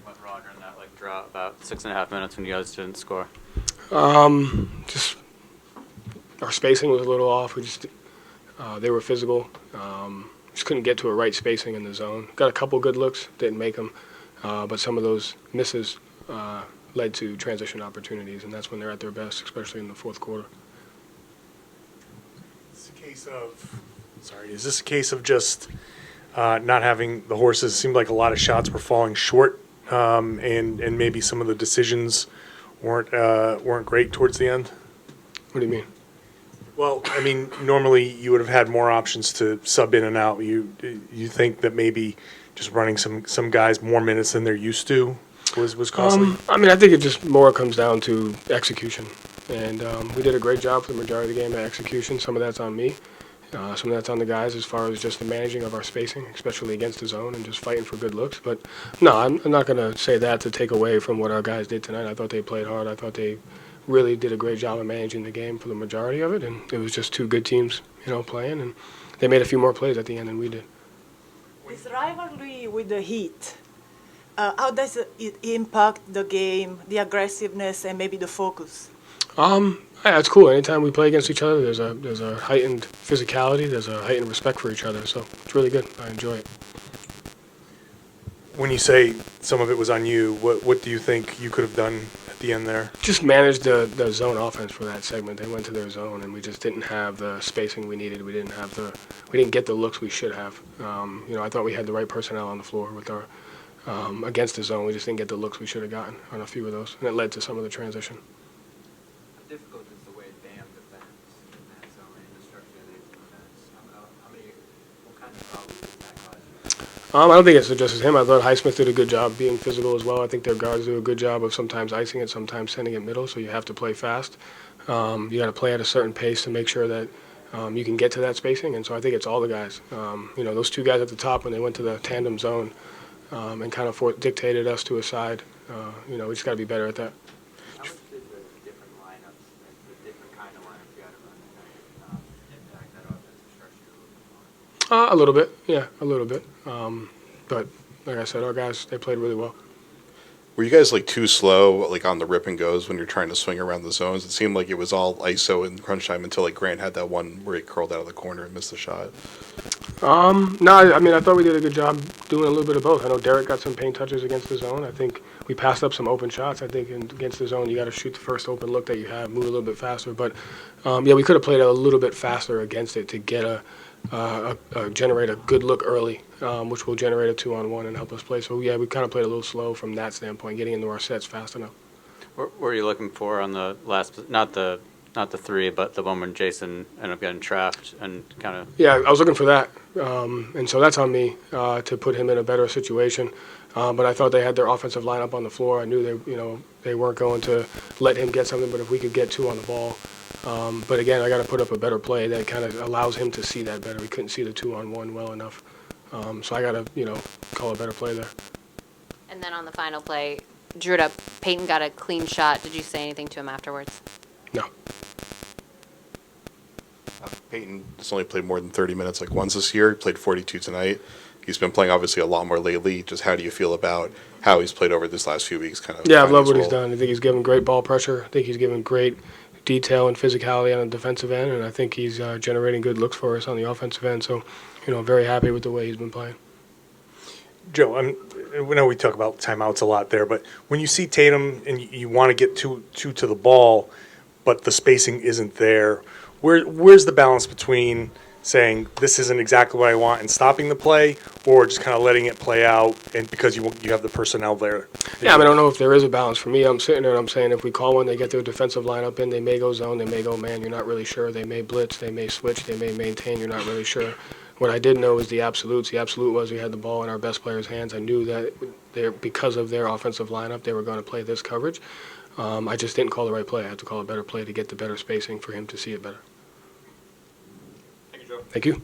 went Roger in that draw about 6.5 minutes when you guys didn't score? Just our spacing was a little off. They were physical. Just couldn't get to a right spacing in the zone. Got a couple good looks, didn't make them, but some of those misses led to transition opportunities, and that's when they're at their best, especially in the fourth quarter. Is this a case of just not having the horses? It seemed like a lot of shots were falling short, and maybe some of the decisions weren't great towards the end. What do you mean? Well, I mean, normally you would have had more options to sub in and out. You think that maybe just running some guys more minutes than they're used to was costly? I think it just more comes down to execution. And we did a great job for the majority of the game at execution. Some of that's on me. Some of that's on the guys as far as just the managing of our spacing, especially against the zone and just fighting for good looks. But no, I'm not going to say that to take away from what our guys did tonight. I thought they played hard. I thought they really did a great job of managing the game for the majority of it. And it was just two good teams, playing. And they made a few more plays at the end than we did. This rivalry with the Heat, how does it impact the game, the aggressiveness, and maybe the focus? Yeah, it's cool. Anytime we play against each other, there's a heightened physicality, there's a heightened respect for each other. So it's really good. I enjoy it. When you say some of it was on you, what do you think you could have done at the end there? Just managed the zone offense for that segment. They went to their zone, and we just didn't have the spacing we needed. We didn't get the looks we should have. I thought we had the right personnel on the floor with our against the zone. We just didn't get the looks we should have gotten on a few of those, and it led to some of the transition. How difficult is the way Bam defends in that zone and the structure of the defense? What kind of problems does that cause you? I don't think it's just as him. I thought Highsmith did a good job being physical as well. I think their guards do a good job of sometimes icing it, sometimes sending it middle, so you have to play fast. You got to play at a certain pace to make sure that you can get to that spacing, and so I think it's all the guys. Those two guys at the top, when they went to the tandem zone and kind of dictated us to a side, we just got to be better at that. How much did the different lineups, the different kind of lineups you had to run tonight, impact that offensive structure a little bit more? A little bit, yeah, a little bit. But like I said, our guys, they played really well. Were you guys too slow on the rip and goes when you're trying to swing around the zones? It seemed like it was all ISO in crunch time until Grant had that one where he curled out of the corner and missed the shot. No, I thought we did a good job doing a little bit of both. I know Derek got some paint touches against the zone. I think we passed up some open shots. I think against the zone, you got to shoot the first open look that you have, move a little bit faster. But we could have played a little bit faster against it to get generate a good look early, which will generate a 2-on-1 and help us play. So we kind of played a little slow from that standpoint, getting into our sets fast enough. What were you looking for on the last, not the three, but the one when Jayson ended up getting trapped and kind of? Yeah, I was looking for that, and so that's on me to put him in a better situation. But I thought they had their offensive lineup on the floor. I knew they weren't going to let him get something, but if we could get two on the ball. But again, I got to put up a better play that kind of allows him to see that better. He couldn't see the 2-on-1 well enough. So I got to, call a better play there. And then on the final play, drew it up. Peyton got a clean shot. Did you say anything to him afterwards? No. Peyton has only played more than 30 minutes once this year. He played 42 tonight. He's been playing obviously a lot more lately. Just how do you feel about how he's played over this last few weeks? Yeah, I love what he's done. I think he's given great ball pressure. I think he's given great detail and physicality on the defensive end, and I think he's generating good looks for us on the offensive end. So, very happy with the way he's been playing. Joe, we know we talk about timeouts a lot there, but when you see Tatum and you want to get two to the ball, but the spacing isn't there, where's the balance between saying this isn't exactly what I want and stopping the play, or just kind of letting it play out and because you have the personnel there? Yeah, I don't know if there is a balance. For me, I'm sitting there and I'm saying if we call one, they get their defensive lineup in, they may go zone, they may go man, you're not really sure. They may blitz, they may switch, they may maintain, you're not really sure. What I did know is the absolutes. The absolute was we had the ball in our best players' hands. I knew that because of their offensive lineup, they were going to play this coverage. I just didn't call the right play. I had to call a better play to get the better spacing for him to see it better. Thank you, Joe. Thank you.